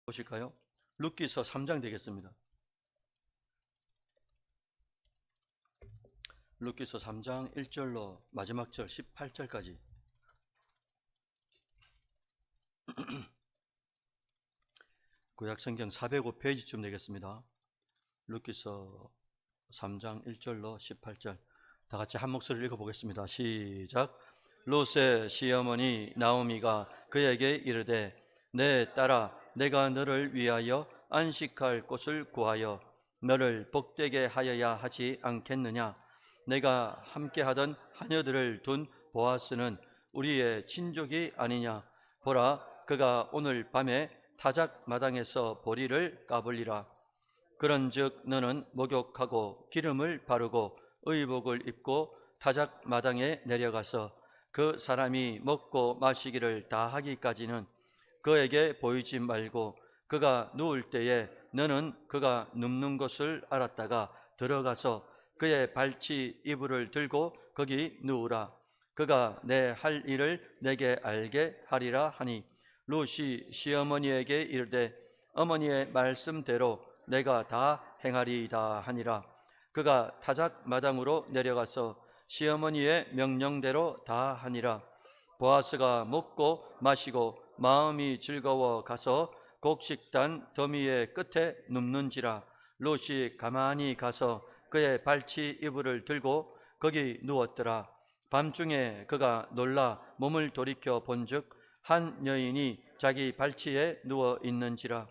보실까요? 룻기서 3장 되겠습니다. 룻기서 3장 1절로 마지막 절 18절까지. 구약성경 405페이지쯤 되겠습니다. 룻기서 3장 1절로 18절 다 같이 한 목소리를 읽어보겠습니다. 시작. 롯의 시어머니 나오미가 그에게 이르되 내 딸아 내가 너를 위하여 안식할 곳을 구하여 너를 복되게 하여야 하지 않겠느냐. 내가 함께하던 하녀들을 둔 보아스는 우리의 친족이 아니냐. 보라 그가 오늘 밤에 타작 마당에서 보리를 까불리라. 그런즉 너는 목욕하고 기름을 바르고 의복을 입고 타작 마당에 내려가서 그 사람이 먹고 마시기를 다 하기까지는 그에게 보이지 말고 그가 누울 때에 너는 그가 눕는 것을 알았다가 들어가서 그의 발치 이불을 들고 거기 누우라. 그가 내 할 일을 내게 알게 하리라 하니 롯이 시어머니에게 이르되 어머니의 말씀대로 내가 다 행하리이다 하니라. 그가 타작 마당으로 내려가서 시어머니의 명령대로 다 하니라. 보아스가 먹고 마시고 마음이 즐거워 가서 곡식단 더미의 끝에 눕는지라. 롯이 가만히 가서 그의 발치 이불을 들고 거기 누웠더라. 밤중에 그가 놀라 몸을 돌이켜 본즉 한 여인이 자기 발치에 누워 있는지라.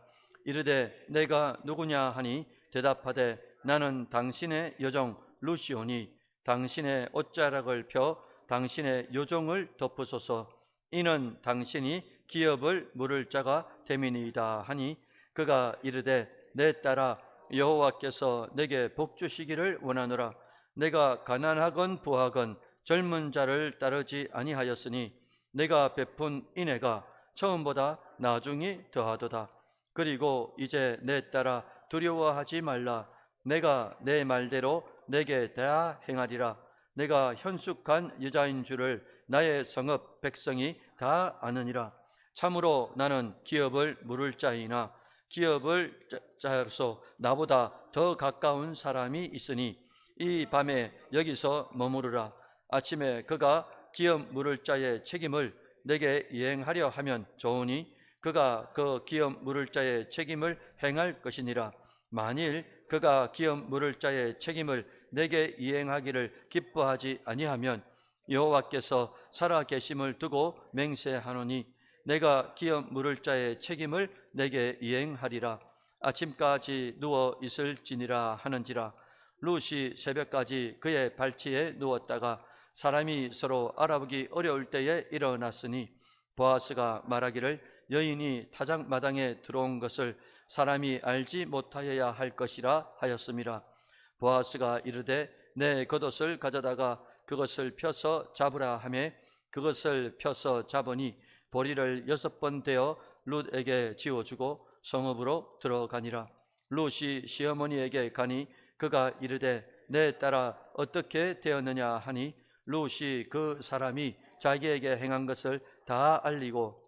이르되 내가 누구냐 하니 대답하되 나는 당신의 여종 룻이오니 당신의 옷자락을 펴 당신의 요종을 덮으소서. 이는 당신이 기업을 물을 자가 됨이니이다 하니 그가 이르되 내 딸아 여호와께서 내게 복 주시기를 원하노라. 내가 가난하건 부하건 젊은 자를 따르지 아니하였으니 내가 베푼 인애가 처음보다 나중이 더하도다. 그리고 이제 내 딸아 두려워하지 말라. 내가 내 말대로 내게 다 행하리라. 내가 현숙한 여자인 줄을 나의 성읍 백성이 다 아느니라. 참으로 나는 기업을 물을 자이나 기업을 자로서 나보다 더 가까운 사람이 있으니 이 밤에 여기서 머무르라. 아침에 그가 기업 물을 자의 책임을 내게 이행하려 하면 좋으니 그가 그 기업 물을 자의 책임을 행할 것이니라. 만일 그가 기업 물을 자의 책임을 내게 이행하기를 기뻐하지 아니하면 여호와께서 살아 계심을 두고 맹세하노니 내가 기업 물을 자의 책임을 내게 이행하리라. 아침까지 누워 있을지니라 하는지라. 룻이 새벽까지 그의 발치에 누웠다가 사람이 서로 알아보기 어려울 때에 일어났으니 보아스가 말하기를 여인이 타작 마당에 들어온 것을 사람이 알지 못하여야 할 것이라 하였음이라. 보아스가 이르되 내 겉옷을 가져다가 그것을 펴서 잡으라 하매 그것을 펴서 잡으니 보리를 6번 대어 룻에게 지어주고 성읍으로 들어가니라. 룻이 시어머니에게 가니 그가 이르되 내 딸아 어떻게 되었느냐 하니 룻이 그 사람이 자기에게 행한 것을 다 알리고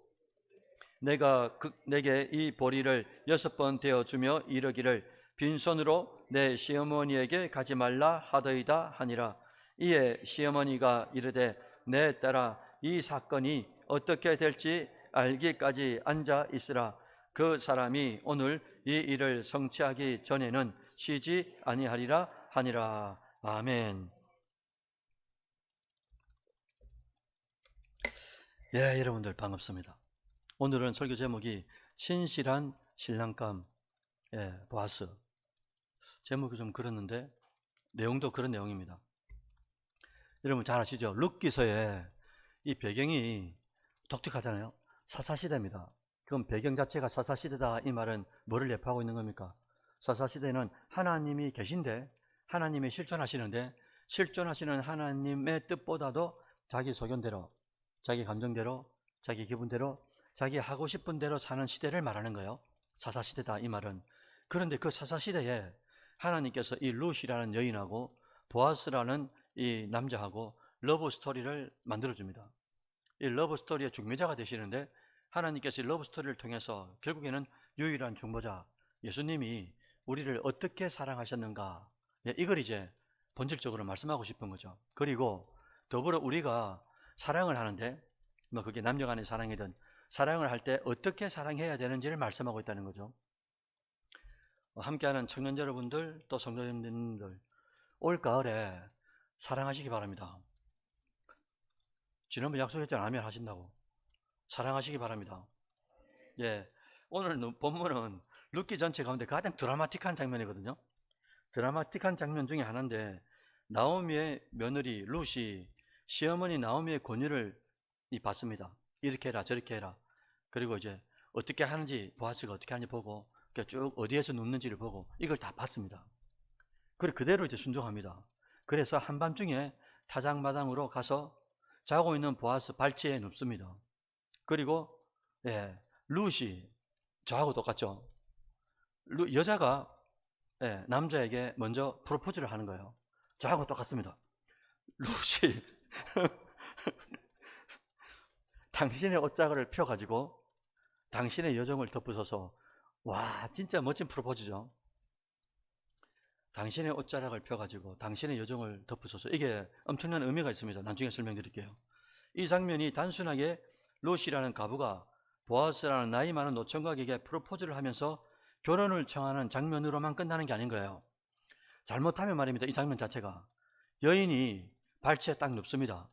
내가 내게 이 보리를 6번 대어주며 이르기를 빈손으로 내 시어머니에게 가지 말라 하더이다 하니라. 이에 시어머니가 이르되 내 딸아 이 사건이 어떻게 될지 알기까지 앉아 있으라. 그 사람이 오늘 이 일을 성취하기 전에는 쉬지 아니하리라 하니라. 아멘. 예, 여러분들 반갑습니다. 오늘은 설교 제목이 신실한 신랑감. 보아스. 제목이 좀 그렇는데 내용도 그런 내용입니다. 여러분 잘 아시죠? 룻기서의 이 배경이 독특하잖아요. 사사시대입니다. 그럼 배경 자체가 사사시대다 이 말은 뭐를 예표하고 있는 겁니까? 사사시대는 하나님이 계신데 하나님이 실존하시는데 실존하시는 하나님의 뜻보다도 자기 소견대로 자기 감정대로 자기 기분대로 자기 하고 싶은 대로 사는 시대를 말하는 거예요. 사사시대다 이 말은. 그런데 그 사사시대에 하나님께서 이 룻이라는 여인하고 보아스라는 이 남자하고 러브 스토리를 만들어줍니다. 이 러브 스토리의 중매자가 되시는데 하나님께서 러브 스토리를 통해서 결국에는 유일한 중보자 예수님이 우리를 어떻게 사랑하셨는가, 이걸 이제 본질적으로 말씀하고 싶은 거죠. 그리고 더불어 우리가 사랑을 하는데 뭐 그게 남녀 간의 사랑이든 사랑을 할 때 어떻게 사랑해야 되는지를 말씀하고 있다는 거죠. 함께하는 청년 여러분들, 또 성도님들, 올 가을에 사랑하시기 바랍니다. 지난번 약속했잖아요. 아멘 하신다고. 사랑하시기 바랍니다. 예, 오늘 본문은 룻기 전체 가운데 가장 드라마틱한 장면이거든요. 드라마틱한 장면 중에 하나인데, 나오미의 며느리 룻이 시어머니 나오미의 권유를 받습니다. 이렇게 해라 저렇게 해라. 그리고 이제 어떻게 하는지, 보아스가 어떻게 하는지 보고 쭉 어디에서 눕는지를 보고 이걸 다 봤습니다. 그리고 그대로 이제 순종합니다. 그래서 한밤중에 타작마당으로 가서 자고 있는 보아스 발치에 눕습니다. 그리고 룻이 저하고 똑같죠. 여자가 남자에게 먼저 프로포즈를 하는 거예요. 저하고 똑같습니다. 룻이 당신의 옷자락을 펴가지고 당신의 여정을 덮으소서. 와, 진짜 멋진 프로포즈죠. 당신의 옷자락을 펴가지고 당신의 여정을 덮으소서. 이게 엄청난 의미가 있습니다. 나중에 설명드릴게요. 이 장면이 단순하게 룻이라는 가부가 보아스라는 나이 많은 노총각에게 프로포즈를 하면서 결혼을 청하는 장면으로만 끝나는 게 아닌 거예요. 잘못하면 말입니다. 이 장면 자체가 여인이 발치에 딱 눕습니다.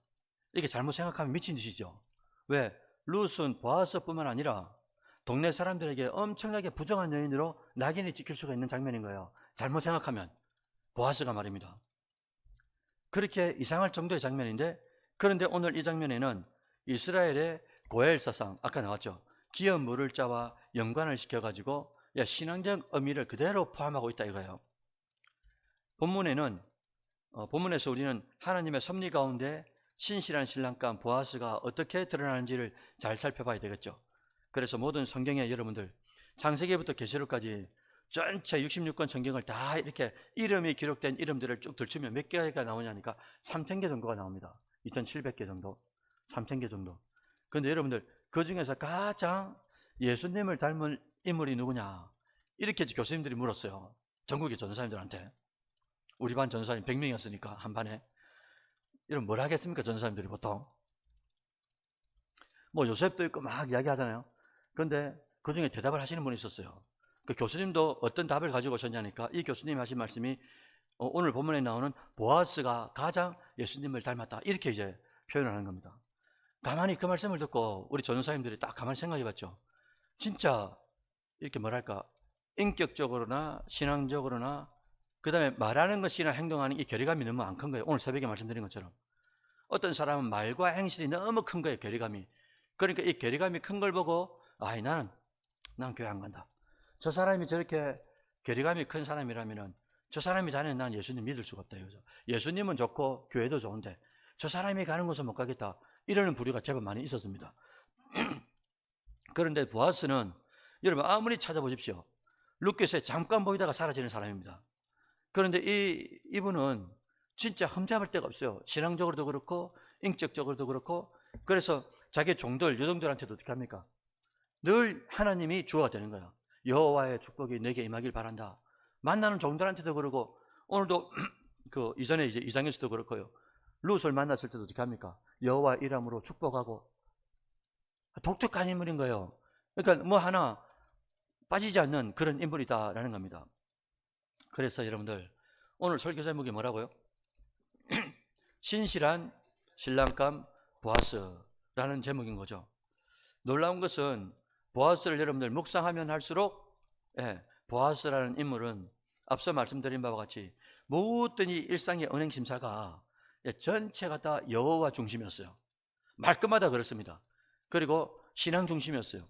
이게 잘못 생각하면 미친 짓이죠. 왜? 룻은 보아스뿐만 아니라 동네 사람들에게 엄청나게 부정한 여인으로 낙인이 찍힐 수가 있는 장면인 거예요. 잘못 생각하면. 보아스가 말입니다. 그렇게 이상할 정도의 장면인데, 그런데 오늘 이 장면에는 이스라엘의 고엘 사상, 아까 나왔죠. 기업 물을 자와 연관을 시켜가지고 신앙적 의미를 그대로 포함하고 있다 이거예요. 본문에서 우리는 하나님의 섭리 가운데 신실한 신랑감 보아스가 어떻게 드러나는지를 잘 살펴봐야 되겠죠. 그래서 모든 성경에 여러분들 창세기부터 계시록까지 전체 66권 성경을 다 이렇게 이름이 기록된 이름들을 쭉 들추면 몇 개가 나오냐니까 3,000개 정도가 나옵니다. 2,700개 정도, 3,000개 정도. 그런데 여러분들 그 중에서 가장 예수님을 닮은 인물이 누구냐, 이렇게 교수님들이 물었어요. 전국의 전도사님들한테. 우리 반 전도사님 100명이었으니까 한 반에. 이런 뭘 하겠습니까? 전도사님들이 보통 뭐 요셉도 있고 막 이야기하잖아요. 그런데 그 중에 대답을 하시는 분이 있었어요. 그 교수님도 어떤 답을 가지고 오셨냐니까 이 교수님이 하신 말씀이 오늘 본문에 나오는 보아스가 가장 예수님을 닮았다, 이렇게 이제 표현을 하는 겁니다. 가만히 그 말씀을 듣고 우리 전도사님들이 딱 가만히 생각해 봤죠. 진짜 이렇게 뭐랄까, 인격적으로나 신앙적으로나 그 다음에 말하는 것이나 행동하는 이 괴리감이 너무 안 큰 거예요. 오늘 새벽에 말씀드린 것처럼 어떤 사람은 말과 행실이 너무 큰 거예요. 괴리감이. 그러니까 이 괴리감이 큰 걸 보고 나는 교회 안 간다. 저 사람이 저렇게 괴리감이 큰 사람이라면 저 사람이 다니는 난 예수님 믿을 수가 없다 이거죠. 예수님은 좋고 교회도 좋은데 저 사람이 가는 곳은 못 가겠다, 이러는 부류가 제법 많이 있었습니다. 그런데 보아스는 여러분 아무리 찾아보십시오, 룻기서에 잠깐 보이다가 사라지는 사람입니다. 그런데 이분은 진짜 흠잡을 데가 없어요. 신앙적으로도 그렇고 인격적으로도 그렇고. 그래서 자기 종들, 여종들한테도 어떻게 합니까? 늘 하나님이 주어가 되는 거야. 여호와의 축복이 내게 임하길 바란다. 만나는 종들한테도 그러고, 오늘도 그 이전에 이제 이장에서도 그렇고요. 룻을 만났을 때도 어떻게 합니까? 여호와 이름으로 축복하고. 독특한 인물인 거예요. 그러니까 뭐 하나 빠지지 않는 그런 인물이다라는 겁니다. 그래서 여러분들 오늘 설교 제목이 뭐라고요? 신실한 신랑감 보아스라는 제목인 거죠. 놀라운 것은 보아스를 여러분들 묵상하면 할수록 보아스라는 인물은 앞서 말씀드린 바와 같이 모든 이 일상의 언행심사가 전체가 다 여호와 중심이었어요. 말끝마다 그렇습니다. 그리고 신앙 중심이었어요.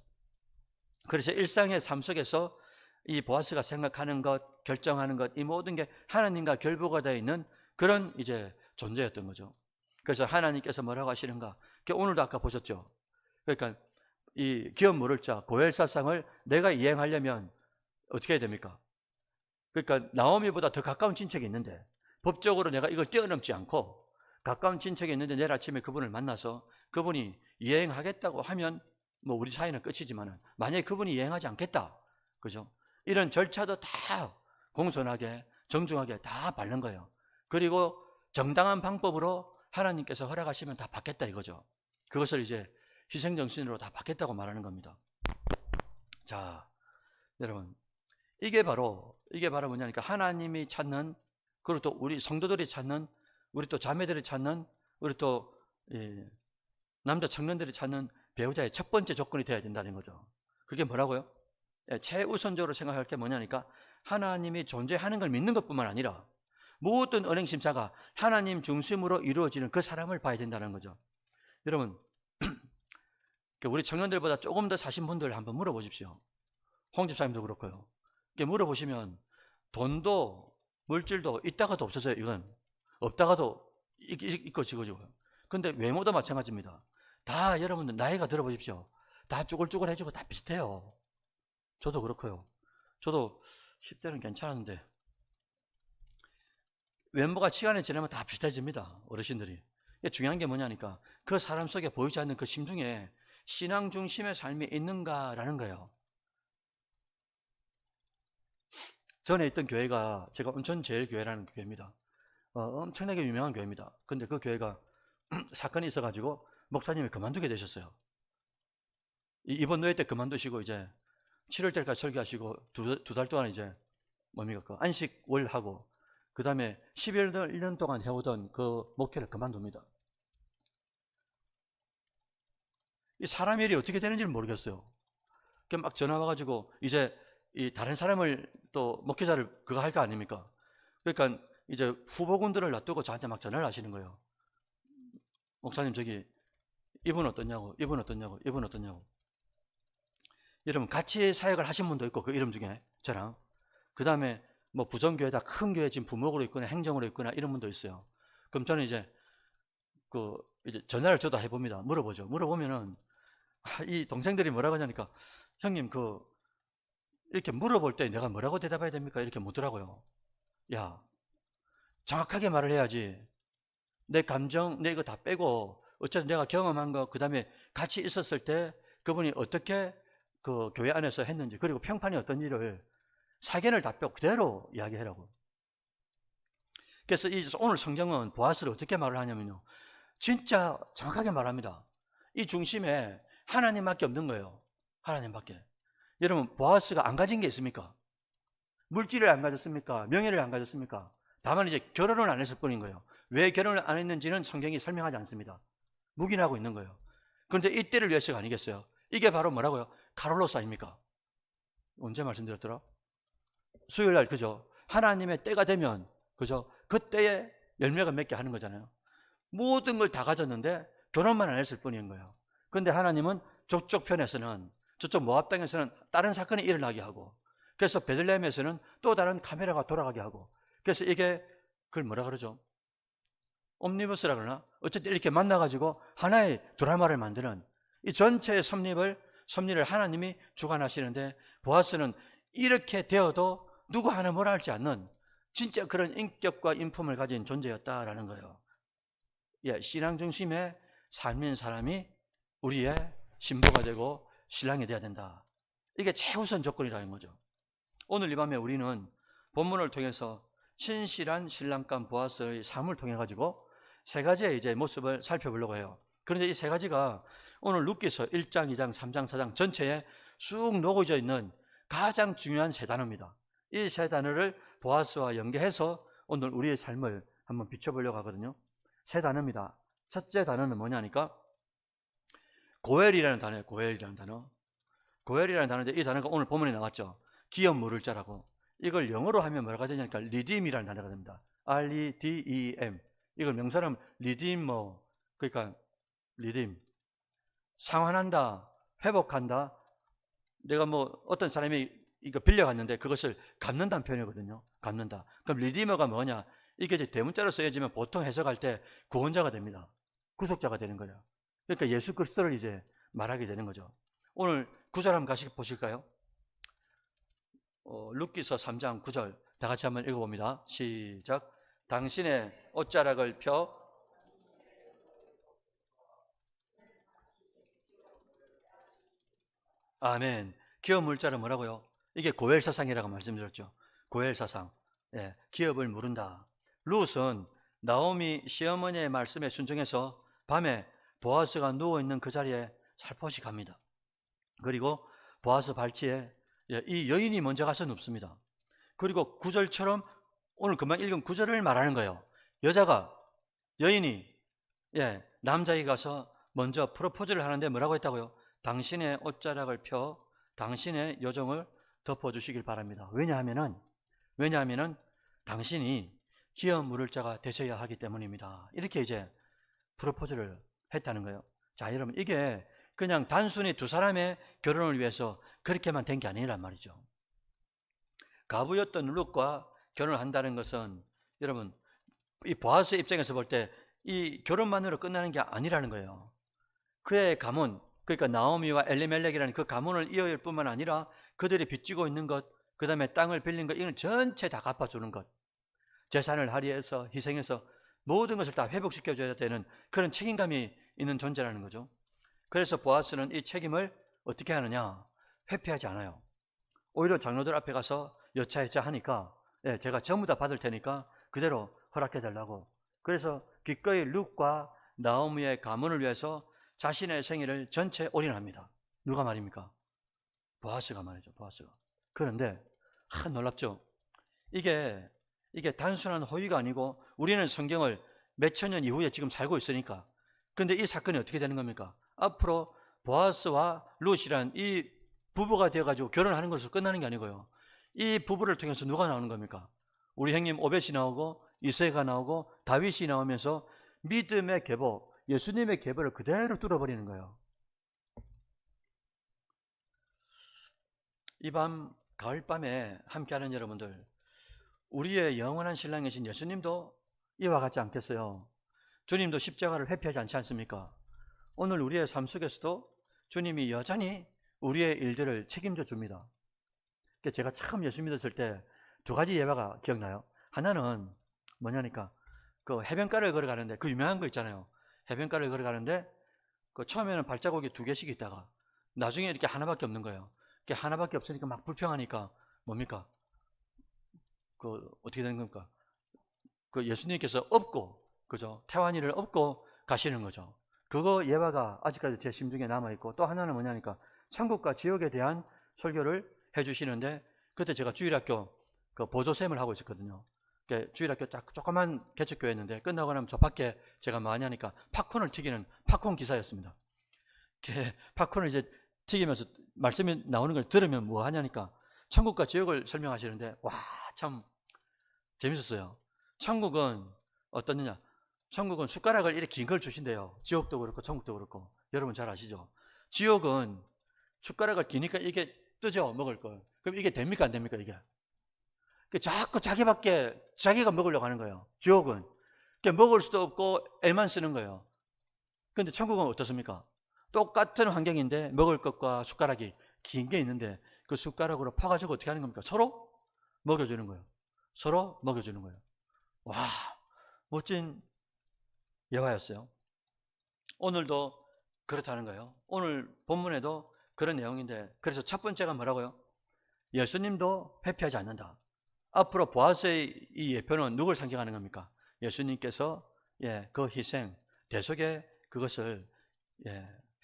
그래서 일상의 삶 속에서 이 보아스가 생각하는 것, 결정하는 것, 이 모든 게 하나님과 결부가 되어 있는 그런 이제 존재였던 거죠. 그래서 하나님께서 뭐라고 하시는가? 오늘도 아까 보셨죠? 그러니까 이 기업 물을 자, 고엘사상을 내가 이행하려면 어떻게 해야 됩니까? 그러니까 나오미보다 더 가까운 친척이 있는데 법적으로 내가 이걸 뛰어넘지 않고 가까운 친척이 있는데 내일 아침에 그분을 만나서 그분이 이행하겠다고 하면 뭐 우리 사이는 끝이지만은 만약에 그분이 이행하지 않겠다, 그죠? 이런 절차도 다 공손하게 정중하게 다 밟는 거예요. 그리고 정당한 방법으로 하나님께서 허락하시면 다 받겠다 이거죠. 그것을 이제 희생정신으로 다 받겠다고 말하는 겁니다. 자, 여러분, 이게 바로 뭐냐니까 하나님이 찾는, 그리고 또 우리 성도들이 찾는, 우리 또 자매들이 찾는, 우리 또 남자 청년들이 찾는 배우자의 첫 번째 조건이 되어야 된다는 거죠. 그게 뭐라고요? 최우선적으로 생각할 게 뭐냐니까 하나님이 존재하는 걸 믿는 것뿐만 아니라 모든 은행 심사가 하나님 중심으로 이루어지는 그 사람을 봐야 된다는 거죠. 여러분, 우리 청년들보다 조금 더 사신 분들 한번 물어보십시오. 홍 집사님도 그렇고요. 물어보시면 돈도 물질도 있다가도 없어져요. 이건 없다가도 있고 지고지고. 근데 외모도 마찬가지입니다. 다 여러분들 나이가 들어보십시오. 다 쭈글쭈글해지고 다 비슷해요. 저도 그렇고요. 저도 10대는 괜찮았는데 외모가 시간이 지나면 다 비슷해집니다. 어르신들이. 중요한 게 뭐냐니까 그 사람 속에 보이지 않는 그 심중에 신앙 중심의 삶이 있는가라는 거예요. 전에 있던 교회가 제가 온천제일교회라는 교회입니다. 엄청나게 유명한 교회입니다. 근데 그 교회가 사건이 있어가지고 목사님이 그만두게 되셨어요. 이번 노예 때 그만두시고 이제 7월 달까지 설교하시고 두 달 동안 이제 뭡니까? 그 안식월 하고 그 다음에 11년 동안 해오던 그 목회를 그만둡니다. 이 사람 일이 어떻게 되는지를 모르겠어요. 막 전화 와가지고 이제 이 다른 사람을 또 목회자를 그거 할 거 아닙니까? 그러니까 이제 후보군들을 놔두고 저한테 막 전화를 하시는 거예요. 목사님 저기 이분 어떠냐고, 이분 어떠냐고, 이분 어떠냐고. 여러분 같이 사역을 하신 분도 있고 그 이름 중에 저랑 그 다음에 뭐 부정교회다 큰 교회 지금 부목으로 있거나 행정으로 있거나 이런 분도 있어요. 그럼 저는 이제 이제 전화를 저도 해봅니다. 물어보죠. 물어보면은 이 동생들이 뭐라고 하냐니까 형님 이렇게 물어볼 때 내가 뭐라고 대답해야 됩니까? 이렇게 묻더라고요. 야, 정확하게 말을 해야지. 내 감정, 내 이거 다 빼고 어쨌든 내가 경험한 거, 그 다음에 같이 있었을 때 그분이 어떻게 그 교회 안에서 했는지, 그리고 평판이 어떤 일을 사견을 다 빼고 그대로 이야기하라고. 그래서 오늘 성경은 보아스를 어떻게 말을 하냐면요, 진짜 정확하게 말합니다. 이 중심에 하나님밖에 없는 거예요. 하나님밖에. 여러분 보아스가 안 가진 게 있습니까? 물질을 안 가졌습니까? 명예를 안 가졌습니까? 다만 이제 결혼을 안 했을 뿐인 거예요. 왜 결혼을 안 했는지는 성경이 설명하지 않습니다. 묵인하고 있는 거예요. 그런데 이때를 위해서가 아니겠어요? 이게 바로 뭐라고요? 카롤로스 아닙니까? 언제 말씀드렸더라? 수요일 날, 그죠? 하나님의 때가 되면, 그죠? 그때에 열매가 맺게 하는 거잖아요. 모든 걸 다 가졌는데 결혼만 안 했을 뿐인 거예요. 그런데 하나님은 저쪽 편에서는, 저쪽 모압 땅에서는 다른 사건이 일어나게 하고, 그래서 베들레헴에서는 또 다른 카메라가 돌아가게 하고, 그래서 이게 그걸 뭐라 그러죠? 옴니버스라 그러나? 어쨌든 이렇게 만나가지고 하나의 드라마를 만드는 이 전체의 섭리를 하나님이 주관하시는데, 보아스는 이렇게 되어도 누구 하나 뭐라 하지 않는 진짜 그런 인격과 인품을 가진 존재였다라는 거예요. 예, 신앙 중심의 삶인 사람이 우리의 신부가 되고 신랑이 돼야 된다. 이게 최우선 조건이라는 거죠. 오늘 이 밤에 우리는 본문을 통해서 신실한 신랑감 보아스의 삶을 통해 가지고 세 가지의 이제 모습을 살펴보려고 해요. 그런데 이 세 가지가 오늘 룻기서 1장, 2장, 3장, 4장 전체에 쑥 녹여져 있는 가장 중요한 세 단어입니다. 이 세 단어를 보아스와 연계해서 오늘 우리의 삶을 한번 비춰보려고 하거든요. 세 단어입니다. 첫째 단어는 뭐냐니까 고엘이라는 단어예요. 고엘이라는 단어. 고엘이라는 단어인데 이 단어가 오늘 본문에 나왔죠. 기업 물을 자라고. 이걸 영어로 하면 뭐라고 되냐니까 redeem이라는 단어가 됩니다. R-E-D-E-M. 이걸 명사로 redeem 그러니까 redeem. 상환한다, 회복한다. 내가 어떤 사람이 이거 빌려갔는데 그것을 갚는다는 표현이거든요. 갚는다. 그럼 리디머가 뭐냐? 이게 이제 대문자로 쓰여지면 보통 해석할 때 구원자가 됩니다. 구속자가 되는 거예요. 그러니까 예수 그리스도를 이제 말하게 되는 거죠. 오늘 구절 한번 같이 보실까요? 룻기서 3장 9절 다 같이 한번 읽어봅니다. 시작. 당신의 옷자락을 펴 아멘. 기업 물자는 뭐라고요? 이게 고엘사상이라고 말씀드렸죠. 고엘사상. 예, 기업을 물은다. 룻은 나오미 시어머니의 말씀에 순종해서 밤에 보아스가 누워있는 그 자리에 살포시 갑니다. 그리고 보아스 발치에 이 여인이 먼저 가서 눕습니다. 그리고 구절처럼 오늘 금방 읽은 구절을 말하는 거예요. 여인이 남자에게 가서 먼저 프로포즈를 하는데 뭐라고 했다고요? 당신의 옷자락을 펴 당신의 여종을 덮어주시길 바랍니다. 왜냐하면은 당신이 기업 물을 자가 되셔야 하기 때문입니다. 이렇게 이제 프로포즈를 했다는 거예요. 자, 여러분, 이게 그냥 단순히 두 사람의 결혼을 위해서 그렇게만 된 게 아니란 말이죠. 가부였던 룻과 결혼을 한다는 것은 여러분, 이 보아스 입장에서 볼 때 이 결혼만으로 끝나는 게 아니라는 거예요. 그의 가문, 그러니까 나오미와 엘리멜렉이라는 그 가문을 이어일 뿐만 아니라 그들이 빚지고 있는 것, 그 다음에 땅을 빌린 것, 이건 전체 다 갚아주는 것, 재산을 할애해서 희생해서 모든 것을 다 회복시켜줘야 되는 그런 책임감이 있는 존재라는 거죠. 그래서 보아스는 이 책임을 어떻게 하느냐? 회피하지 않아요. 오히려 장로들 앞에 가서 여차여차 하니까 제가 전부 다 받을 테니까 그대로 허락해 달라고. 그래서 기꺼이 룻과 나오미의 가문을 위해서 자신의 생애를 전체 올인합니다. 누가 말입니까? 보아스가 말이죠. 보아스가. 그런데 놀랍죠. 이게 단순한 호의가 아니고 우리는 성경을 몇천 년 이후에 지금 살고 있으니까. 근데 이 사건이 어떻게 되는 겁니까? 앞으로 보아스와 룻이란 이 부부가 되어가지고 결혼하는 것으로 끝나는 게 아니고요. 이 부부를 통해서 누가 나오는 겁니까? 우리 형님 오벳이 나오고 이새가 나오고 다윗이 나오면서 믿음의 계보, 예수님의 계보를 그대로 뚫어버리는 거예요. 이 밤, 가을밤에 함께하는 여러분들, 우리의 영원한 신랑이신 예수님도 이와 같지 않겠어요? 주님도 십자가를 회피하지 않지 않습니까? 오늘 우리의 삶 속에서도 주님이 여전히 우리의 일들을 책임져 줍니다. 제가 처음 예수 믿었을 때 두 가지 예화가 기억나요. 하나는 뭐냐니까 그 해변가를 걸어가는데 그 유명한 거 있잖아요. 해변가를 걸어가는데 그 처음에는 발자국이 두 개씩 있다가 나중에 이렇게 하나밖에 없는 거예요. 하나밖에 없으니까 막 불평하니까 뭡니까? 그 어떻게 되는 겁니까? 그 예수님께서 업고, 그죠? 태완이를 업고 가시는 거죠. 그거 예화가 아직까지 제 심중에 남아있고, 또 하나는 뭐냐니까 천국과 지옥에 대한 설교를 해주시는데, 그때 제가 주일학교 그 보조쌤을 하고 있었거든요. 주일학교 딱 조그만 개척교회였는데 끝나고 나면 저 밖에 제가 뭐 하냐니까 팝콘을 튀기는 팝콘 기사였습니다. 팝콘을 이제 튀기면서 말씀이 나오는 걸 들으면 뭐 하냐니까 천국과 지옥을 설명하시는데 와, 참 재밌었어요. 천국은 어떻느냐? 천국은 숟가락을 이렇게 긴 걸 주신대요. 지옥도 그렇고 천국도 그렇고. 여러분 잘 아시죠? 지옥은 숟가락을 기니까 이게 뜨죠, 먹을 걸. 그럼 이게 됩니까 안 됩니까 이게? 자꾸 자기가 먹으려고 하는 거예요. 지옥은 먹을 수도 없고 애만 쓰는 거예요. 그런데 천국은 어떻습니까? 똑같은 환경인데 먹을 것과 숟가락이 긴 게 있는데 그 숟가락으로 퍼가지고 어떻게 하는 겁니까? 서로 먹여주는 거예요. 서로 먹여주는 거예요. 와, 멋진 예화였어요. 오늘도 그렇다는 거예요. 오늘 본문에도 그런 내용인데, 그래서 첫 번째가 뭐라고요? 예수님도 회피하지 않는다. 앞으로 보아스의 이 예표는 누굴 상징하는 겁니까? 예수님께서 그 희생, 대속의 그것을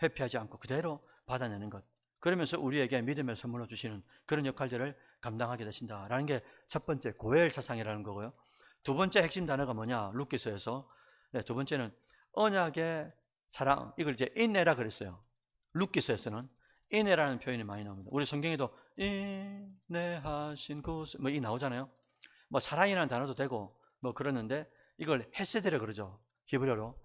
회피하지 않고 그대로 받아내는 것. 그러면서 우리에게 믿음의 선물로 주시는 그런 역할들을 감당하게 되신다라는 게 첫 번째 고엘 사상이라는 거고요. 두 번째 핵심 단어가 뭐냐? 룻기서에서 두 번째는 언약의 사랑, 이걸 이제 인내라 그랬어요. 룻기서에서는 인내라는 표현이 많이 나옵니다. 우리 성경에도 인내하신 구스 뭐 이 나오잖아요. 뭐 사랑이라는 단어도 되고 뭐 그러는데 이걸 헤세드라 그러죠. 히브리어로.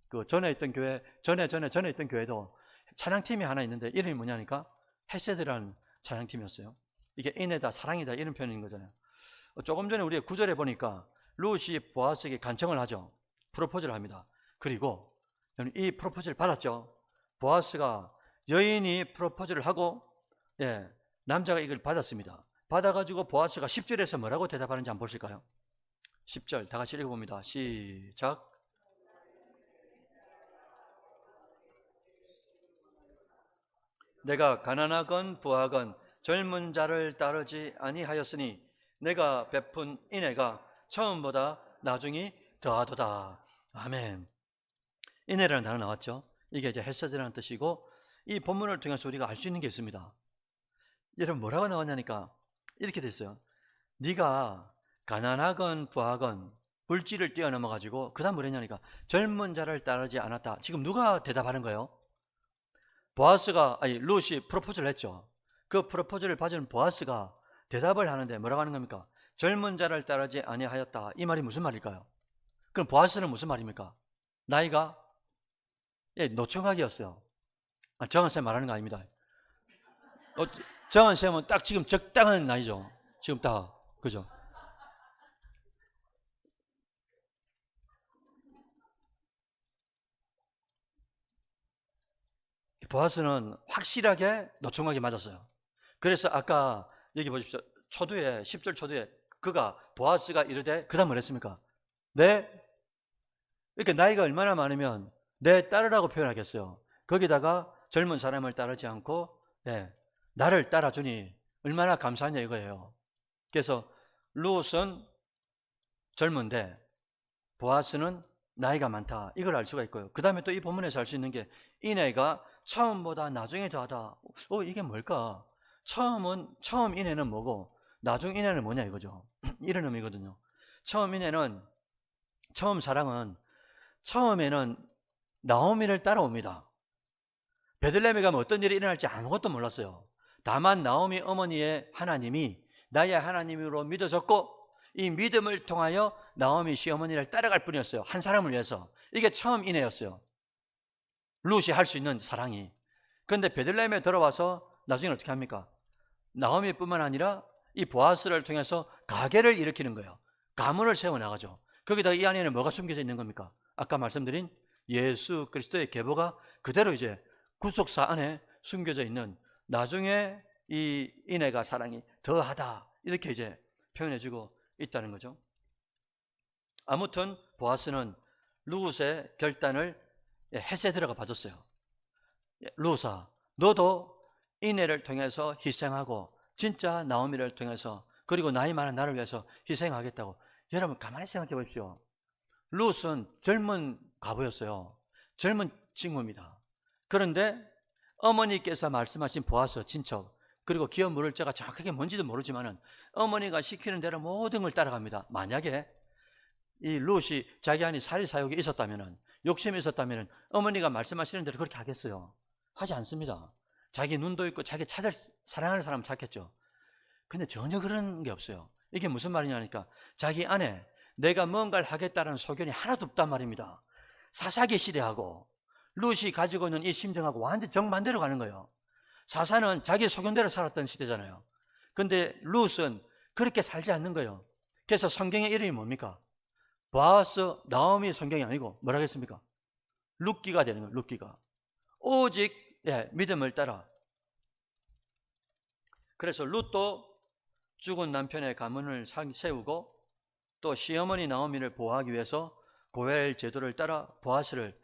그 전에 있던 교회, 전에 있던 교회도 찬양팀이 하나 있는데 이름이 뭐냐니까 헤세드라는 찬양팀이었어요. 이게 인내다, 사랑이다 이런 표현인 거잖아요. 조금 전에 우리가 구절에 보니까 룻이 보아스에게 간청을 하죠. 프로포즈를 합니다. 그리고 이 프로포즈를 받았죠. 보아스가 여인이 프로포즈를 하고 남자가 이걸 받았습니다. 받아가지고 보아스가 10절에서 뭐라고 대답하는지 한번 보실까요? 10절 다 같이 읽어봅니다. 시작. 내가 가난하건 부하건 젊은 자를 따르지 아니하였으니 내가 베푼 인애가 처음보다 나중이 더하도다. 아멘. 인애라는 단어 나왔죠. 이게 이제 헤세드라는 뜻이고, 이 본문을 통해서 우리가 알 수 있는 게 있습니다. 여러분, 뭐라고 나왔냐니까 이렇게 됐어요. 네가 가난하건 부하건 물질을 뛰어넘어 가지고 그 다음 뭐랬냐니까 젊은 자를 따르지 않았다. 지금 누가 대답하는 거예요? 룻이 프로포즈를 했죠. 그 프로포즈를 받은 보아스가 대답을 하는데 뭐라고 하는 겁니까? 젊은 자를 따르지 아니하였다. 이 말이 무슨 말일까요? 그럼 보아스는 무슨 말입니까? 나이가 노총각이었어요. 정한 쌤 말하는 거 아닙니다. 정한 쌤은 딱 지금 적당한 나이죠. 지금 딱 그죠? 보아스는 확실하게 노총각이 맞았어요. 그래서 아까 여기 보십시오. 초두에 10절 초두에 보아스가 이르되 그 다음 뭘 했습니까? 이렇게 나이가 얼마나 많으면 내 딸이라고 표현하겠어요. 거기다가 젊은 사람을 따르지 않고 나를 따라주니 얼마나 감사하냐 이거예요. 그래서 룻은 젊은데 보아스는 나이가 많다. 이걸 알 수가 있고요. 그 다음에 또 이 본문에서 알 수 있는 게 인애가 처음보다 나중에 더하다. 이게 뭘까? 처음 인애는 뭐고 나중 인애는 뭐냐 이거죠. 이런 의미거든요. 처음 사랑은 처음에는 나오미를 따라옵니다. 베들레헴에 가면 어떤 일이 일어날지 아무것도 몰랐어요. 다만 나오미 어머니의 하나님이 나의 하나님으로 믿어졌고 이 믿음을 통하여 나오미 시어머니를 따라갈 뿐이었어요. 한 사람을 위해서. 이게 처음 인애였어요. 룻이 할 수 있는 사랑이. 그런데 베들레헴에 들어와서 나중에 어떻게 합니까? 나오미뿐만 아니라 이 보아스를 통해서 가게를 일으키는 거예요. 가문을 세워나가죠. 거기다 이 안에는 뭐가 숨겨져 있는 겁니까? 아까 말씀드린 예수 그리스도의 계보가 그대로 이제 구속사 안에 숨겨져 있는, 나중에 이 인애가 사랑이 더하다 이렇게 이제 표현해주고 있다는 거죠. 아무튼 보아스는 룻의 결단을 헤세드라고 봐줬어요. 룻아, 너도 인애를 통해서 희생하고 진짜 나오미를 통해서 그리고 나이 많은 나를 위해서 희생하겠다고. 여러분 가만히 생각해 보십시오. 룻은 젊은 과부였어요. 젊은 친구입니다. 그런데 어머니께서 말씀하신 보아스 친척, 그리고 기업 물을 자가 정확하게 뭔지도 모르지만은 어머니가 시키는 대로 모든 걸 따라갑니다. 만약에 이 룻이 자기 안에 사리사욕이 있었다면은, 욕심이 있었다면은 어머니가 말씀하시는 대로 그렇게 하겠어요? 하지 않습니다. 자기 눈도 있고 자기 사랑하는 사람 찾겠죠. 근데 전혀 그런 게 없어요. 이게 무슨 말이냐니까 자기 안에 내가 뭔가를 하겠다는 소견이 하나도 없단 말입니다. 사사기 시대하고 룻이 가지고 있는 이 심정하고 완전 정반대로 가는 거예요. 사사는 자기 소견대로 살았던 시대잖아요. 근데 룻은 그렇게 살지 않는 거예요. 그래서 성경의 이름이 뭡니까? 보아스, 나오미 성경이 아니고 뭐라고 했습니까? 룻기가 되는 거예요. 룻기가. 오직 믿음을 따라. 그래서 룻도 죽은 남편의 가문을 세우고 또 시어머니 나오미를 보호하기 위해서 고엘 제도를 따라 보아스를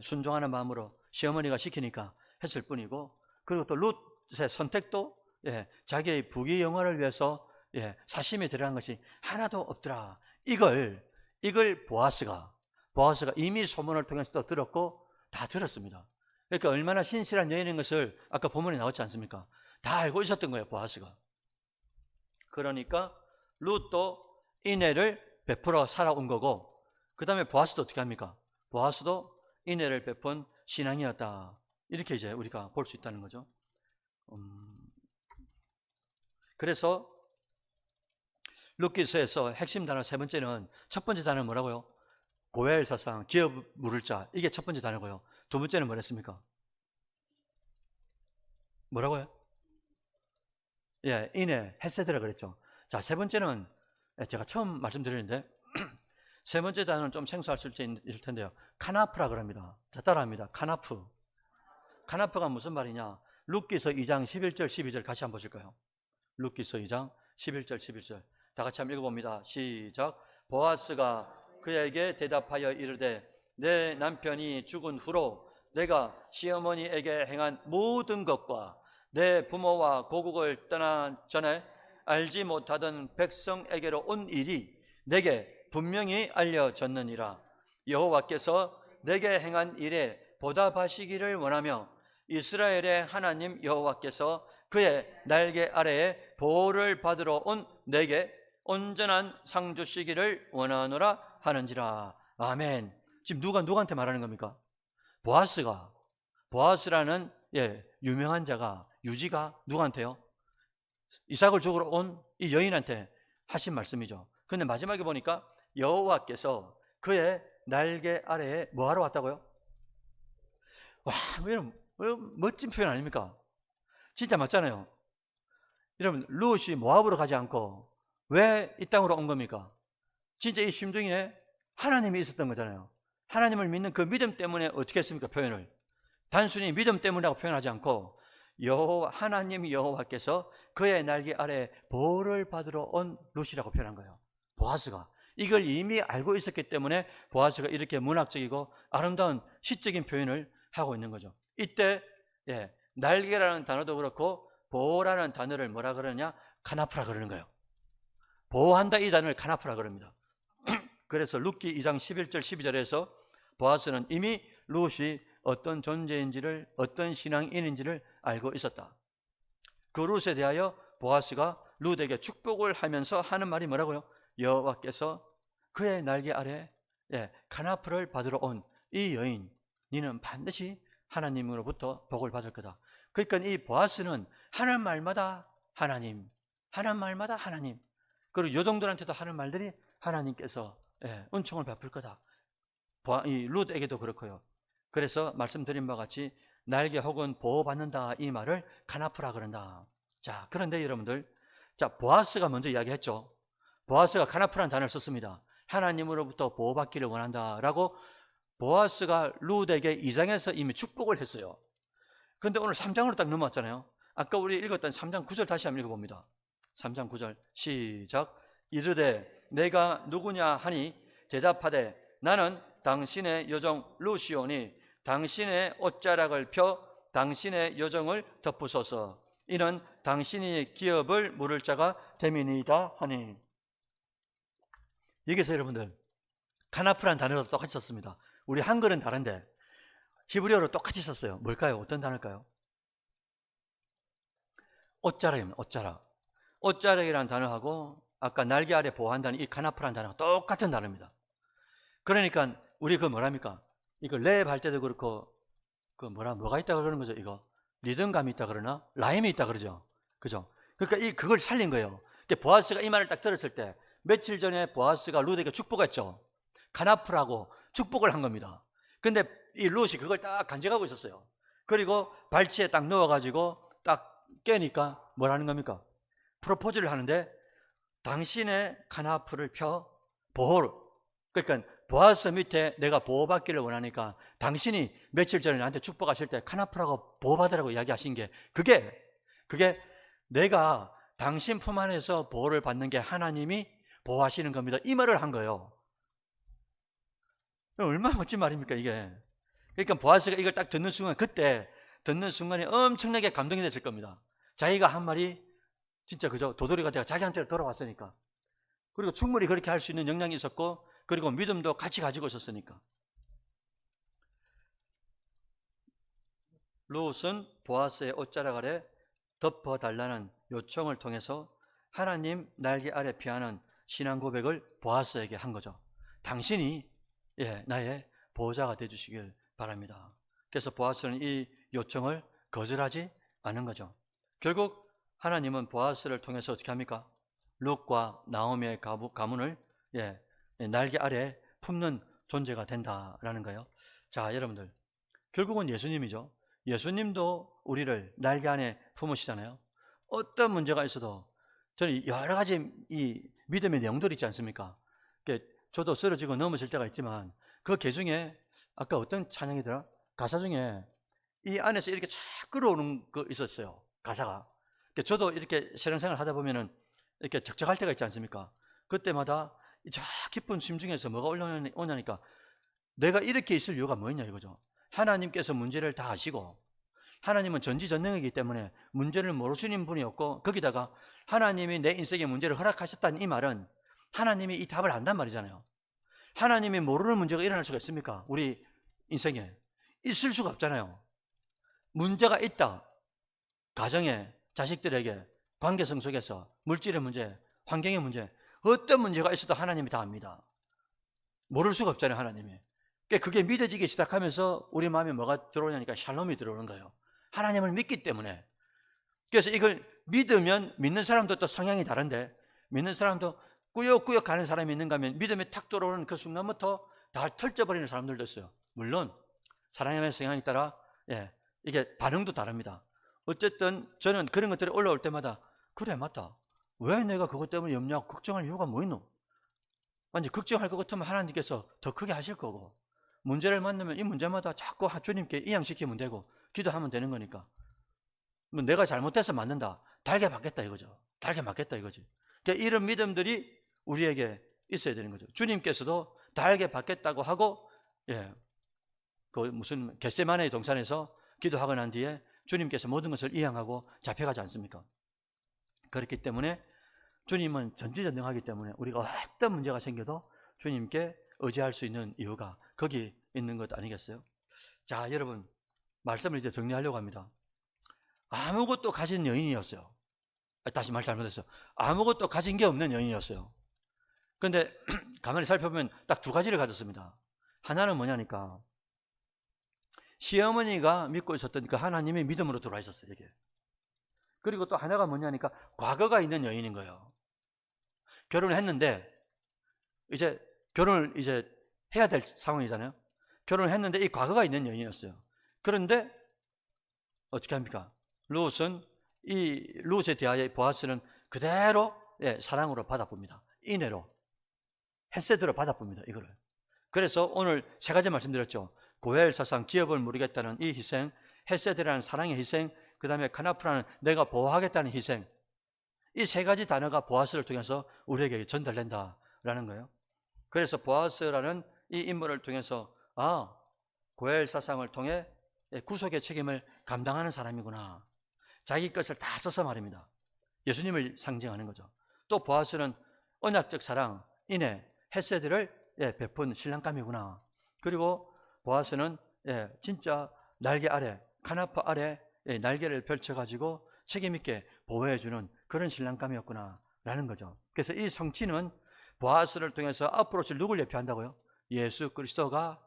순종하는 마음으로 시어머니가 시키니까 했을 뿐이고, 그리고 또 룻의 선택도 자기의 부귀 영화를 위해서 사심에 들어간 것이 하나도 없더라. 이걸 보아스가 이미 소문을 통해서도 들었고 다 들었습니다. 그러니까 얼마나 신실한 여인인 것을 아까 본문에 나왔지 않습니까? 다 알고 있었던 거예요, 보아스가. 그러니까 룻도 인애를 베풀어 살아온 거고, 그 다음에 보아스도 어떻게 합니까? 보아스도 인애를 베푼 신앙이었다. 이렇게 이제 우리가 볼 수 있다는 거죠. 그래서 룻기서에서 핵심 단어 세 번째는, 첫 번째 단어는 뭐라고요? 고엘 사상, 기업 물을 자. 이게 첫 번째 단어고요. 두 번째는 뭐랬습니까? 뭐라고요? 인애, 헤세드라 그랬죠. 자, 세 번째는 제가 처음 말씀드렸는데 세 번째 단어는 좀 생소할 수 있을 텐데요. 카나프라 그럽니다. 자, 따라합니다. 카나프. 카나프가 무슨 말이냐? 룻기서 2장 11절 12절 같이 한번 보실까요? 룻기서 2장 11절 11절 다 같이 한번 읽어봅니다. 시작. 보아스가 그에게 대답하여 이르되 내 남편이 죽은 후로 내가 시어머니에게 행한 모든 것과 내 부모와 고국을 떠나 전에 알지 못하던 백성에게로 온 일이 내게 분명히 알려졌느니라. 여호와께서 내게 행한 일에 보답하시기를 원하며 이스라엘의 하나님 여호와께서 그의 날개 아래에 보호를 받으러 온 내게 온전한 상 주시기를 원하노라 하는지라. 아멘. 지금 누구한테 말하는 겁니까? 보아스라는 유명한 자가, 유지가 누구한테요? 이삭을 죽으러 온 이 여인한테 하신 말씀이죠. 근데 마지막에 보니까 여호와께서 그의 날개 아래에 뭐하러 왔다고요? 와, 이런 멋진 표현 아닙니까? 진짜 맞잖아요. 여러분, 룻이 모압으로 가지 않고 왜 이 땅으로 온 겁니까? 진짜 이 심중에 하나님이 있었던 거잖아요. 하나님을 믿는 그 믿음 때문에 어떻게 했습니까? 표현을 단순히 믿음 때문이라고 표현하지 않고 하나님 여호와께서 그의 날개 아래 보호를 받으러 온 룻이라고 표현한 거예요. 보아스가 이걸 이미 알고 있었기 때문에 보아스가 이렇게 문학적이고 아름다운 시적인 표현을 하고 있는 거죠. 이때 날개라는 단어도 그렇고 보호라는 단어를 뭐라 그러냐? 카나프라 그러는 거예요. 보호한다 이 단어를 카나프라 그럽니다. 그래서 룻기 2장 11절 12절에서 보아스는 이미 룻이 어떤 존재인지를, 어떤 신앙인인지를 알고 있었다. 그 룻에 대하여 보아스가 룻에게 축복을 하면서 하는 말이 뭐라고요? 여호와께서 그의 날개 아래 카나프를 받으러 온 이 여인, 니는 반드시 하나님으로부터 복을 받을 거다. 그러니까 이 보아스는 하는 말마다 하나님, 하는 말마다 하나님, 그리고 여종들한테도 하는 말들이 하나님께서 은총을 베풀 거다. 이 룻에게도 그렇고요. 그래서 말씀드린 바와 같이 날개 혹은 보호받는다 이 말을 카나프라 그런다. 자, 그런데 여러분들, 보아스가 먼저 이야기했죠. 보아스가 카나프라는 단어를 썼습니다. 하나님으로부터 보호받기를 원한다라고 보아스가 룻에게 2장에서 이미 축복을 했어요. 그런데 오늘 3장으로 딱 넘어왔잖아요. 아까 우리 읽었던 3장 9절 다시 한번 읽어봅니다. 3장 9절 시작. 이르되 내가 누구냐 하니 대답하되 나는 당신의 여종 룻이오니 당신의 옷자락을 펴 당신의 여종을 덮으소서. 이는 당신이 기업을 물을 자가 됨이니이다 하니. 여기서 여러분들 카나프란 단어도 똑같이 썼습니다. 우리 한글은 다른데 히브리어로 똑같이 썼어요. 뭘까요? 어떤 단어일까요? 옷자락입니다. 옷자락. 옷자락이라는 단어하고 아까 날개 아래 보호한다는 이 카나프란 단어가 똑같은 단어입니다. 그러니까 우리 뭐랍니까? 이거 랩할 때도 그렇고 뭐가 있다 그러는 거죠. 이거 리듬감이 있다 그러나 라임이 있다 그러죠. 그죠? 그러니까 그걸 살린 거예요. 보아스가 이 말을 딱 들었을 때 며칠 전에 보아스가 룻에게 축복했죠. 카나프라고 축복을 한 겁니다. 근데 이 룻이 그걸 딱 간직하고 있었어요. 그리고 발치에 딱 넣어가지고 딱 깨니까 뭐라는 겁니까? 프로포즈를 하는데 당신의 카나프를 펴 보호를. 그러니까 보아스 밑에 내가 보호받기를 원하니까 당신이 며칠 전에 나한테 축복하실 때 카나프라고 보호받으라고 이야기하신 게 그게 내가 당신 품 안에서 보호를 받는 게 하나님이 보호하시는 겁니다. 이 말을 한 거예요. 얼마나 멋진 말입니까 이게. 그러니까 보아스가 이걸 딱 듣는 순간, 그때 듣는 순간에 엄청나게 감동이 됐을 겁니다. 자기가 한 말이 진짜 그저 도돌이가 되어 자기한테 돌아왔으니까. 그리고 충분히 그렇게 할 수 있는 역량이 있었고, 그리고 믿음도 같이 가지고 있었으니까. 룻은 보아스의 옷자락 아래 덮어달라는 요청을 통해서 하나님 날개 아래 피하는 신앙 고백을 보아스에게 한 거죠. 당신이 나의 보호자가 되어주시길 바랍니다. 그래서 보아스는 이 요청을 거절하지 않은 거죠. 결국 하나님은 보아스를 통해서 어떻게 합니까? 룻과 나오미의 가문을 날개 아래 품는 존재가 된다라는 거예요. 자, 여러분들, 결국은 예수님이죠. 예수님도 우리를 날개 안에 품으시잖아요. 어떤 문제가 있어도 저는 여러 가지 이 믿음의 내용들이 있지 않습니까? 저도 쓰러지고 넘어질 때가 있지만 그 개 중에 아까 어떤 찬양이더라? 가사 중에 이 안에서 이렇게 쫙 끌어오는 거 있었어요. 가사가. 저도 이렇게 신앙생활 하다 보면은 이렇게 적적할 때가 있지 않습니까? 그때마다 저 깊은 심중에서 뭐가 올라오냐니까 내가 이렇게 있을 이유가 뭐였냐 이거죠. 하나님께서 문제를 다 아시고 하나님은 전지전능이기 때문에 문제를 모르시는 분이 없고, 거기다가 하나님이 내 인생에 문제를 허락하셨다는 이 말은 하나님이 이 답을 안단 말이잖아요. 하나님이 모르는 문제가 일어날 수가 있습니까? 우리 인생에 있을 수가 없잖아요. 문제가 있다. 가정에, 자식들에게, 관계성 속에서, 물질의 문제, 환경의 문제, 어떤 문제가 있어도 하나님이 다 압니다. 모를 수가 없잖아요, 하나님이. 그게 믿어지기 시작하면서 우리 마음에 뭐가 들어오냐니까 샬롬이 들어오는 거예요. 하나님을 믿기 때문에. 그래서 이걸 믿으면, 믿는 사람도 또 성향이 다른데, 믿는 사람도 꾸역꾸역 가는 사람이 있는가 하면 믿음이 탁 들어오는 그 순간부터 다 털져버리는 사람들도 있어요. 물론 사랑의 성향에 따라 이게 반응도 다릅니다. 어쨌든 저는 그런 것들이 올라올 때마다, 그래 맞다, 왜 내가 그것 때문에 염려하고 걱정할 이유가 뭐 있노? 완전 걱정할 것 같으면 하나님께서 더 크게 하실 거고, 문제를 만나면 이 문제마다 자꾸 주님께 이양시키면 되고 기도하면 되는 거니까, 뭐 내가 잘못해서 맞는다, 달게 받겠다 이거죠. 달게 맞겠다 이거지. 그러니까 이런 믿음들이 우리에게 있어야 되는 거죠. 주님께서도 달게 받겠다고 하고, 그 무슨 겟세마네 동산에서 기도하고 난 뒤에 주님께서 모든 것을 이양하고 잡혀가지 않습니까? 그렇기 때문에 주님은 전지전능하기 때문에 우리가 어떤 문제가 생겨도 주님께 의지할 수 있는 이유가 거기 있는 것 아니겠어요? 자, 여러분, 말씀을 이제 정리하려고 합니다. 아무것도 가진 여인이었어요. 다시 말 잘못했어요. 아무것도 가진 게 없는 여인이었어요. 그런데 가만히 살펴보면 딱 두 가지를 가졌습니다. 하나는 뭐냐니까, 시어머니가 믿고 있었던 그 하나님의 믿음으로 들어와 있었어요, 이게. 그리고 또 하나가 뭐냐니까, 과거가 있는 여인인 거예요. 결혼을 했는데 이제 결혼을 이제 해야 될 상황이잖아요. 결혼을 했는데 이 과거가 있는 여인이었어요. 그런데 어떻게 합니까? 이 룻에 대하여 보아스는 그대로 사랑으로 받아봅니다. 인애로, 헤세드로 받아봅니다, 이거를. 그래서 오늘 세 가지 말씀드렸죠. 고헬사상, 기업을 모르겠다는 이 희생, 헤세드라는 사랑의 희생, 그 다음에 카나프라는 내가 보호하겠다는 희생, 이 세 가지 단어가 보아스를 통해서 우리에게 전달된다라는 거예요. 그래서 보아스라는 이 인물을 통해서, 고헬사상을 통해 구속의 책임을 감당하는 사람이구나, 자기 것을 다 써서 말입니다. 예수님을 상징하는 거죠. 또 보아스는 언약적 사랑, 인애, 헤세드를 베푼 신랑감이구나. 그리고 보아스는 진짜 날개 아래, 카나프 아래 날개를 펼쳐가지고 책임있게 보호해주는 그런 신랑감이었구나 라는 거죠. 그래서 이 성취는 보아스를 통해서 앞으로 누굴 예표한다고요? 예수 그리스도가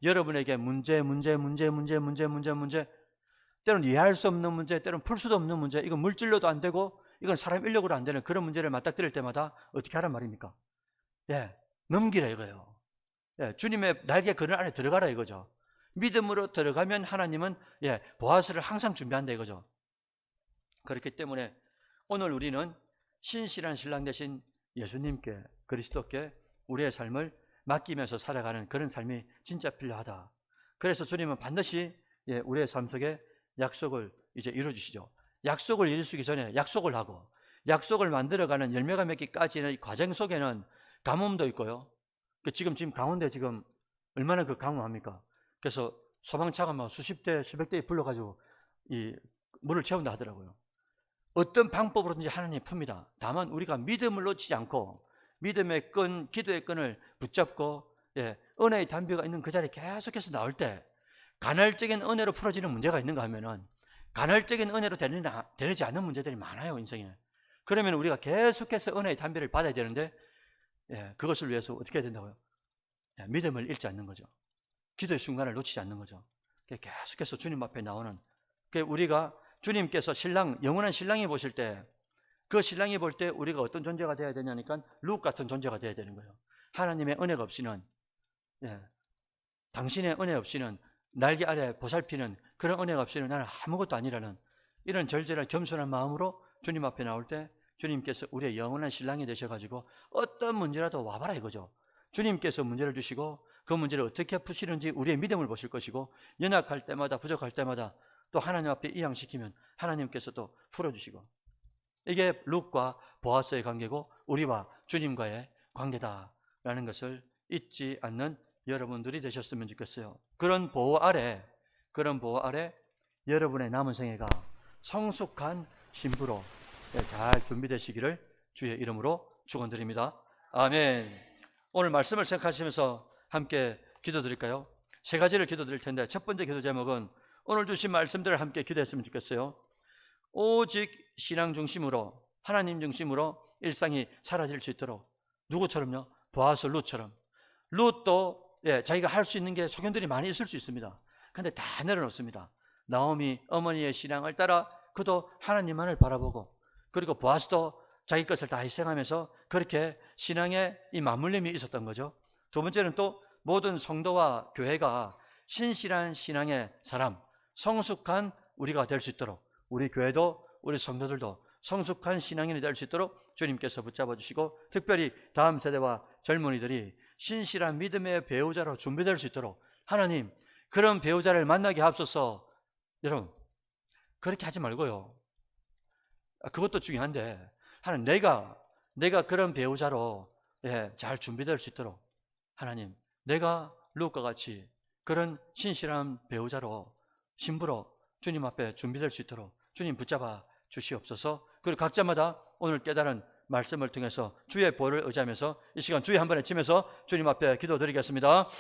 여러분에게 문제, 때로는 이해할 수 없는 문제, 때로는 풀 수도 없는 문제, 이건 물질로도 안 되고 이건 사람 인력으로 안 되는 그런 문제를 맞닥뜨릴 때마다 어떻게 하란 말입니까? 넘기라 이거예요. 주님의 날개 그늘 안에 들어가라 이거죠. 믿음으로 들어가면 하나님은 보아스를 항상 준비한다 이거죠. 그렇기 때문에 오늘 우리는 신실한 신랑 되신 예수님께, 그리스도께 우리의 삶을 맡기면서 살아가는 그런 삶이 진짜 필요하다. 그래서 주님은 반드시 우리의 삶 속에 약속을 이제 이루어주시죠. 약속을 이루시기 전에 약속을 하고, 약속을 만들어가는 열매가 맺기까지는 이 과정 속에는 가뭄도 있고요. 지금 가운데 지금 얼마나 그 가뭄합니까? 그래서 소방차가 막 수십 대, 수백 대 불러가지고 이 물을 채운다 하더라고요. 어떤 방법으로든지 하나님이 풉니다. 다만 우리가 믿음을 놓치지 않고 믿음의 끈, 기도의 끈을 붙잡고 은혜의 담비가 있는 그 자리에 계속해서 나올 때, 간헐적인 은혜로 풀어지는 문제가 있는가 하면은 간헐적인 은혜로 되지 않는 문제들이 많아요, 인생에. 그러면 우리가 계속해서 은혜의 담비를 받아야 되는데 그것을 위해서 어떻게 해야 된다고요? 믿음을 잃지 않는 거죠. 기도의 순간을 놓치지 않는 거죠. 계속해서 주님 앞에 나오는, 우리가 주님께서 영원한 신랑이 보실 때, 그 신랑이 볼 때 우리가 어떤 존재가 되어야 되냐니까 룻 같은 존재가 되어야 되는 거예요. 하나님의 은혜가 없이는, 당신의 은혜 없이는, 날개 아래 보살피는 그런 은혜가 없이는 나는 아무것도 아니라는 이런 절절한 겸손한 마음으로 주님 앞에 나올 때 주님께서 우리의 영원한 신랑이 되셔가지고 어떤 문제라도 와봐라 이거죠. 주님께서 문제를 주시고 그 문제를 어떻게 푸시는지 우리의 믿음을 보실 것이고, 연약할 때마다, 부족할 때마다 또 하나님 앞에 이양시키면 하나님께서 또 풀어주시고, 이게 룻과 보아스의 관계고 우리와 주님과의 관계다라는 것을 잊지 않는 여러분들이 되셨으면 좋겠어요. 그런 보호 아래 여러분의 남은 생애가 성숙한 신부로 잘 준비되시기를 주의 이름으로 축원드립니다. 아멘. 오늘 말씀을 생각하시면서 함께 기도드릴까요? 세 가지를 기도드릴 텐데, 첫 번째 기도 제목은 오늘 주신 말씀들을 함께 기도했으면 좋겠어요. 오직 신앙 중심으로, 하나님 중심으로 일상이 사라질 수 있도록. 누구처럼요? 보아스 룻처럼. 룻도 자기가 할 수 있는 게 소견들이 많이 있을 수 있습니다. 근데 다 내려놓습니다. 나오미 어머니의 신앙을 따라 그도 하나님만을 바라보고, 그리고 보아스도 자기 것을 다 희생하면서 그렇게 신앙의 이 맞물림이 있었던 거죠. 두 번째는 또 모든 성도와 교회가 신실한 신앙의 사람, 성숙한 우리가 될 수 있도록, 우리 교회도 우리 성도들도 성숙한 신앙인이 될 수 있도록 주님께서 붙잡아 주시고, 특별히 다음 세대와 젊은이들이 신실한 믿음의 배우자로 준비될 수 있도록 하나님, 그런 배우자를 만나게 하옵소서. 여러분, 그렇게 하지 말고요. 그것도 중요한데, 하나님, 내가 그런 배우자로 잘 준비될 수 있도록 하나님, 내가 룻과 같이 그런 신실한 배우자로, 신부로 주님 앞에 준비될 수 있도록 주님 붙잡아 주시옵소서. 그리고 각자마다 오늘 깨달은 말씀을 통해서 주의 보혈을 의지하면서 이 시간 주의 한 번에 치면서 주님 앞에 기도드리겠습니다.